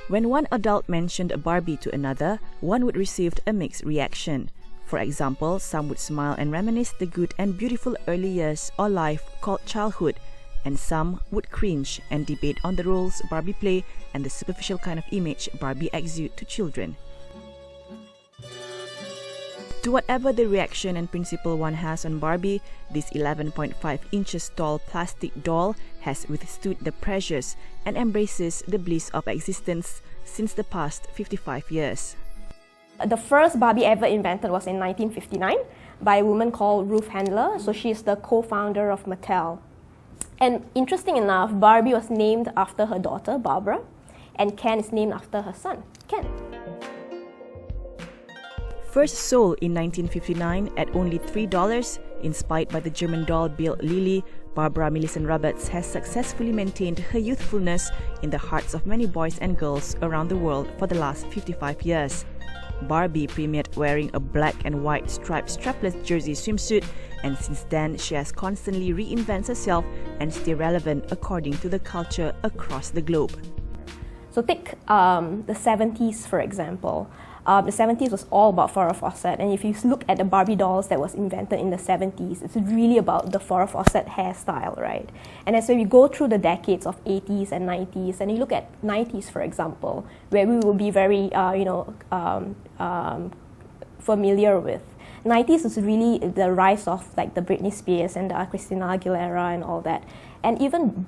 When one adult mentioned a Barbie to another, one would receive a mixed reaction. For example, some would smile and reminisce the good and beautiful early years or life called childhood, and some would cringe and debate on the roles Barbie play and the superficial kind of image Barbie exudes to children. To whatever the reaction and principle one has on Barbie, this 11.5 inches tall plastic doll has withstood the pressures and embraces the bliss of existence since the past 55 years. The first Barbie ever invented was in 1959 by a woman called Ruth Handler. So she's the co-founder of Mattel. And interesting enough, Barbie was named after her daughter, Barbara, and Ken is named after her son, Ken. First sold in 1959 at only $3, inspired by the German doll built Lily, Barbara Milicent Roberts has successfully maintained her youthfulness in the hearts of many boys and girls around the world for the last 55 years. Barbie premiered wearing a black and white striped strapless jersey swimsuit, and since then she has constantly reinvented herself and stay relevant according to the culture across the globe. So take the 70s, for example. The 70s was all about Farrah Fawcett, and if you look at the Barbie dolls that was invented in the 70s, it's really about the Farrah Fawcett hairstyle, right? And as we go through the decades of 80s and 90s, and you look at 90s, for example, where we will be very, familiar with. 90s is really the rise of like the Britney Spears and the Christina Aguilera and all that, and even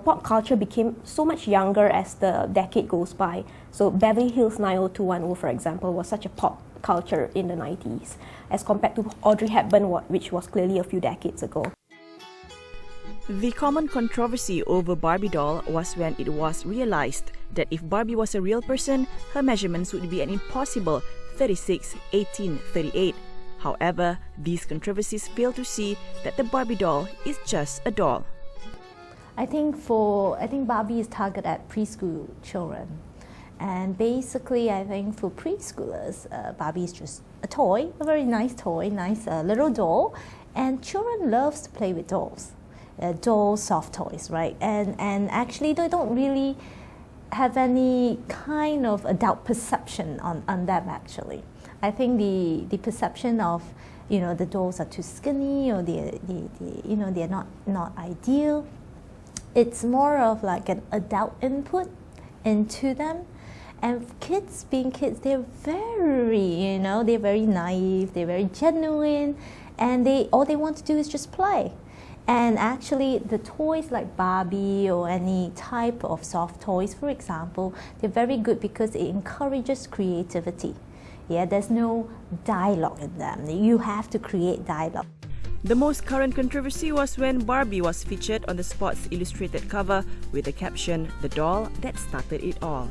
pop culture became so much younger as the decade goes by. So Beverly Hills 90210, for example, was such a pop culture in the 90s as compared to Audrey Hepburn, which was clearly a few decades ago. The common controversy over Barbie doll was when it was realized that if Barbie was a real person, her measurements would be an impossible 36, 18, 38. However, these controversies fail to see that the Barbie doll is just a doll. I think Barbie is targeted at preschool children, and basically I think for preschoolers, Barbie is just a toy, a very nice toy, nice little doll, and children loves to play with dolls, dolls, soft toys, right? And actually they don't really have any kind of adult perception on them actually. I think the perception of the dolls are too skinny or they're not ideal. It's more of like an adult input into them, and kids being kids, they're very naive, they're very genuine, and all they want to do is just play. And actually the toys like Barbie or any type of soft toys, for example, they're very good because it encourages creativity. Yeah, there's no dialogue in them. You have to create dialogue. The most current controversy was when Barbie was featured on the Sports Illustrated cover with the caption, "The doll that started it all."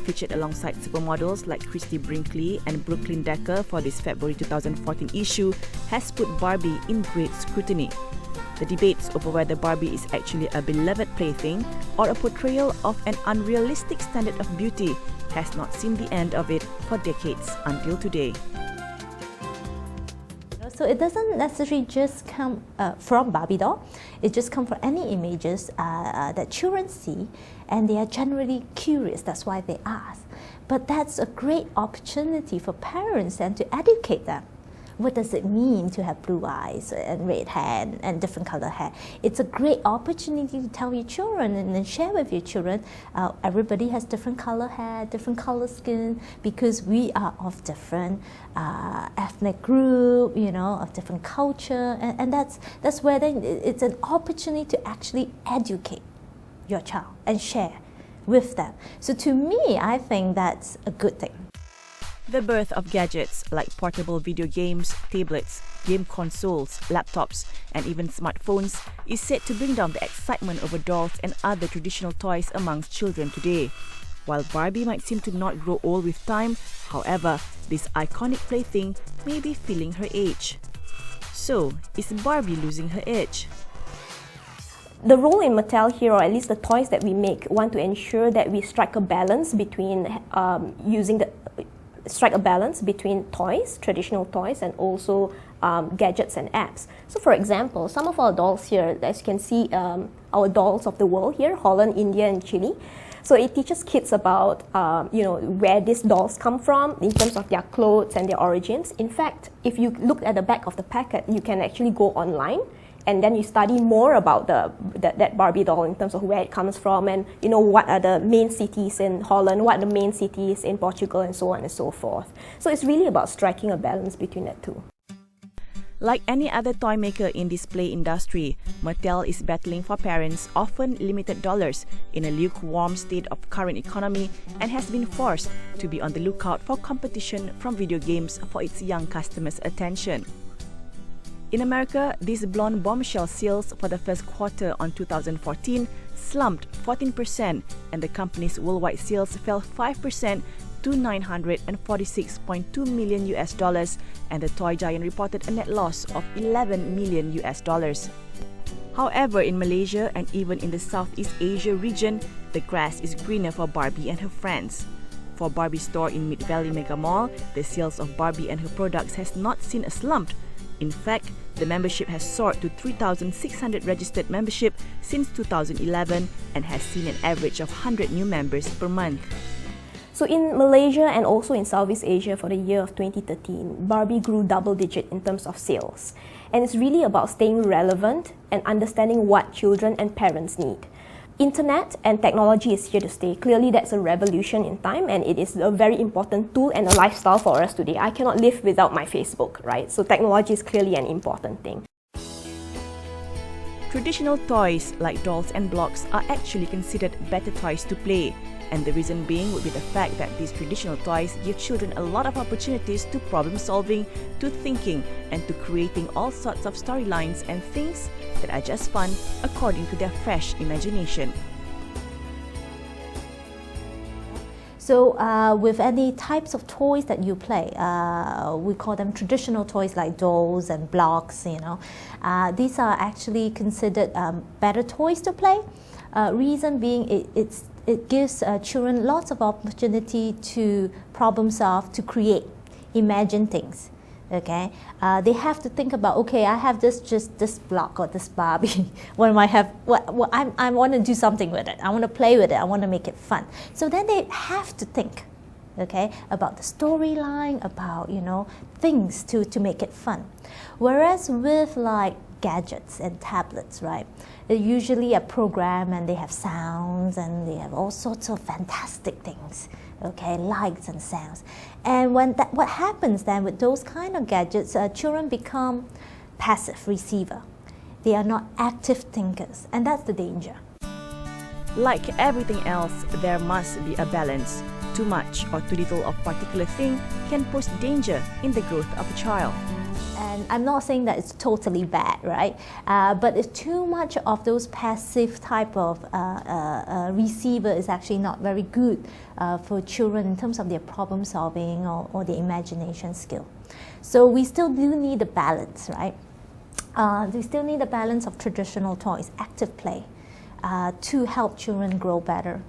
Featured alongside supermodels like Christy Brinkley and Brooklyn Decker for this February 2014 issue has put Barbie in great scrutiny. The debates over whether Barbie is actually a beloved plaything or a portrayal of an unrealistic standard of beauty has not seen the end of it for decades until today. So it doesn't necessarily just come from Barbie doll. It just comes from any images that children see, and they are generally curious. That's why they ask. But that's a great opportunity for parents and to educate them. What does it mean to have blue eyes and red hair and different color hair? It's a great opportunity to tell your children and then share with your children. Everybody has different color hair, different color skin, because we are of different ethnic group, of different culture, and that's where then it's an opportunity to actually educate your child and share with them. So to me, I think that's a good thing. The birth of gadgets like portable video games, tablets, game consoles, laptops, and even smartphones is said to bring down the excitement over dolls and other traditional toys amongst children today. While Barbie might seem to not grow old with time, however, this iconic plaything may be feeling her age. So, is Barbie losing her edge? The role in Mattel here, or at least the toys that we make, want to ensure that we strike a balance between toys, traditional toys, and also gadgets and apps. So for example, some of our dolls here, as you can see, our dolls of the world here, Holland, India, and Chile. So it teaches kids about, where these dolls come from in terms of their clothes and their origins. In fact, if you look at the back of the packet, you can actually go online and then you study more about that Barbie doll in terms of where it comes from and, what are the main cities in Holland, what are the main cities in Portugal, and so on and so forth. So it's really about striking a balance between the two. Like any other toy maker in this play industry, Mattel is battling for parents' often limited dollars in a lukewarm state of current economy and has been forced to be on the lookout for competition from video games for its young customers' attention. In America, these blonde bombshell sales for the first quarter on 2014 slumped 14% and the company's worldwide sales fell 5% to $946.2 million and the toy giant reported a net loss of $11 million. However, in Malaysia and even in the Southeast Asia region, the grass is greener for Barbie and her friends. For Barbie's store in Mid-Valley Mega Mall, the sales of Barbie and her products has not seen a slump. In fact, the membership has soared to 3,600 registered membership since 2011 and has seen an average of 100 new members per month. So in Malaysia and also in Southeast Asia for the year of 2013, Barbie grew double-digit in terms of sales. And it's really about staying relevant and understanding what children and parents need. Internet and technology is here to stay. Clearly, that's a revolution in time, and it is a very important tool and a lifestyle for us today. I cannot live without my Facebook, right? So technology is clearly an important thing. Traditional toys like dolls and blocks are actually considered better toys to play. And the reason being would be the fact that these traditional toys give children a lot of opportunities to problem solving, to thinking, and to creating all sorts of storylines and things that are just fun according to their fresh imagination. So with any types of toys that you play, we call them traditional toys like dolls and blocks, these are actually considered better toys to play. Reason being it gives children lots of opportunity to problem solve, to create, imagine things. Okay, they have to think about, okay, I have this block or this Barbie. What am I have? I want to do something with it. I want to play with it. I want to make it fun. So then they have to think, okay, about the storyline, about things to make it fun. Whereas with like gadgets and tablets, right? They're usually a program and they have sounds and they have all sorts of fantastic things, okay, lights and sounds. And what happens then with those kind of gadgets, children become passive receiver. They are not active thinkers, and that's the danger. Like everything else, there must be a balance. Too much or too little of a particular thing can pose danger in the growth of a child. And I'm not saying that it's totally bad, right? But if too much of those passive type of receiver is actually not very good for children in terms of their problem solving or their imagination skill. So we still do need a balance, right? We still need a balance of traditional toys, active play, to help children grow better.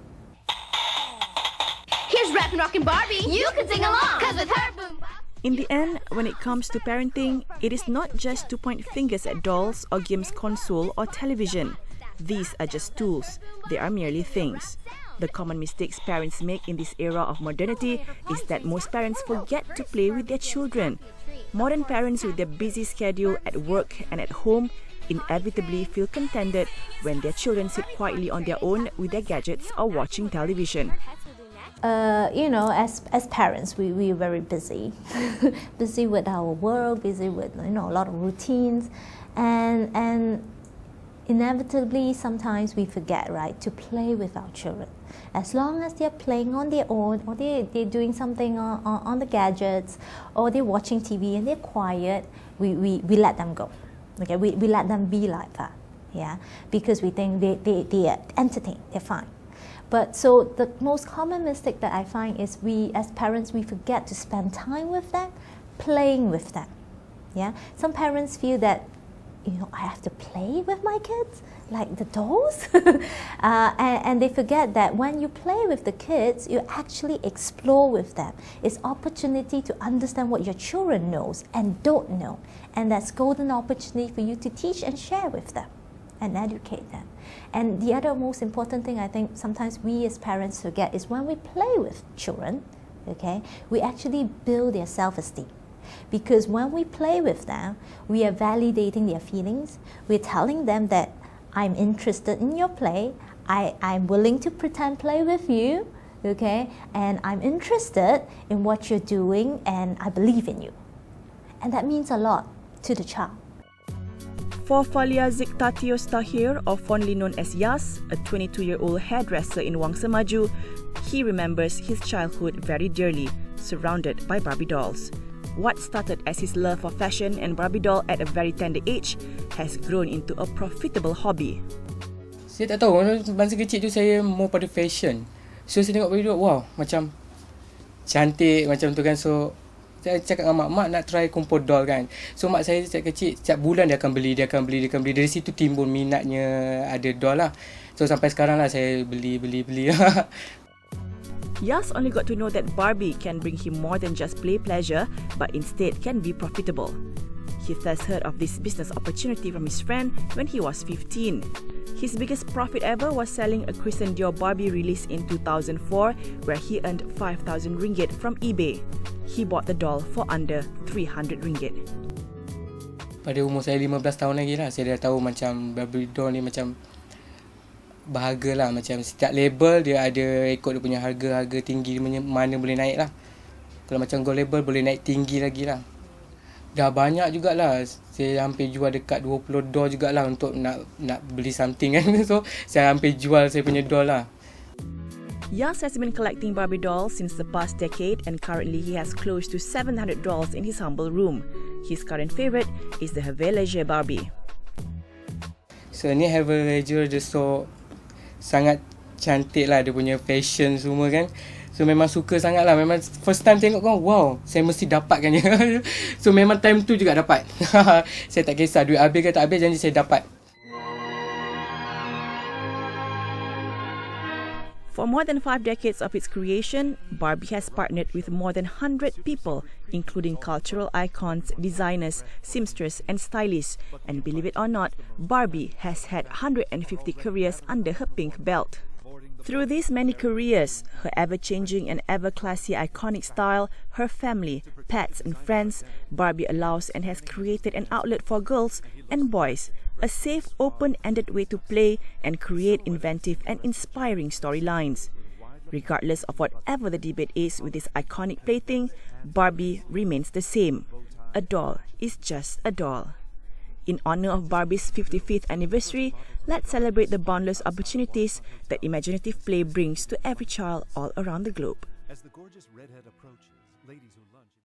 Here's Rappin' Rockin' Barbie. You can sing along, 'cause with her boom. In the end, when it comes to parenting, it is not just to point fingers at dolls or games console or television. These are just tools. They are merely things. The common mistakes parents make in this era of modernity is that most parents forget to play with their children. Modern parents with their busy schedule at work and at home inevitably feel contented when their children sit quietly on their own with their gadgets or watching television. As parents, we are very busy, busy with our work, busy with a lot of routines, and inevitably sometimes we forget, right, to play with our children. As long as they're playing on their own, or they're doing something on the gadgets, or they're watching TV and they're quiet, we let them go. Okay, we let them be like that, yeah, because we think they are entertained, they're fine. But so the most common mistake that I find is we as parents, we forget to spend time with them, playing with them. Yeah, some parents feel that, I have to play with my kids, like the dolls. and they forget that when you play with the kids, you actually explore with them. It's opportunity to understand what your children knows and don't know. And that's golden opportunity for you to teach and share with them and educate them. And the other most important thing I think sometimes we as parents forget is when we play with children, okay, we actually build their self-esteem. Because when we play with them, we are validating their feelings. We're telling them that I'm interested in your play, I'm willing to pretend play with you, okay, and I'm interested in what you're doing and I believe in you. And that means a lot to the child. For Falia Ziktatios Tahir, or fondly known as Yas, a 22-year-old hairdresser in Wang Semaju, he remembers his childhood very dearly, surrounded by Barbie dolls. What started as his love for fashion and Barbie doll at a very tender age has grown into a profitable hobby. Saya tak tahu, masa kecil tu saya more pada fashion. So saya tengok Barbie doll, wow, macam cantik macam tu kan. So saya cakap dengan mak nak try kumpul doll kan. So mak saya sejak kecil, setiap bulan dia akan beli. Dari situ timbul minatnya ada doll lah. So sampai sekarang lah saya beli. Yas only got to know that Barbie can bring him more than just play pleasure, but instead can be profitable. He first heard of this business opportunity from his friend when he was 15. His biggest profit ever was selling a Christian Dior Barbie released in 2004, where he earned 5,000 ringgit from eBay. He bought the doll for under 300 ringgit. Pada umur saya 15 tahun lagi lah, saya dah tahu macam Barbie doll ni macam berharga lah. Macam setiap label dia ada ikut dia punya harga tinggi mana boleh naik lah. Kalau macam gold label boleh naik tinggi lagi lah. Dah banyak jugalah. Saya hampir jual dekat 20 doll jugalah untuk nak beli something kan. So saya hampir jual saya punya doll lah. Yas has been collecting Barbie dolls since the past decade, and currently he has close to 700 dolls in his humble room. His current favourite is the Hervé Léger Barbie. So ni Hervé Léger dia so sangat cantik lah, dia punya fashion semua kan. So memang suka sangat lah. Memang first time tengok kan, wow, saya mesti dapatkan dia. So memang time tu juga dapat. Saya tak kisah duit habis ke tak habis, janji saya dapat. For more than 5 decades of its creation, Barbie has partnered with more than 100 people, including cultural icons, designers, seamstresses and stylists. And believe it or not, Barbie has had 150 careers under her pink belt. Through these many careers, her ever-changing and ever-classy iconic style, her family, pets and friends, Barbie allows and has created an outlet for girls and boys, a safe, open-ended way to play and create inventive and inspiring storylines. Regardless of whatever the debate is with this iconic plaything, Barbie remains the same. A doll is just a doll. In honor of Barbie's 55th anniversary, let's celebrate the boundless opportunities that imaginative play brings to every child all around the globe. As the gorgeous redhead approaches, ladies who lunch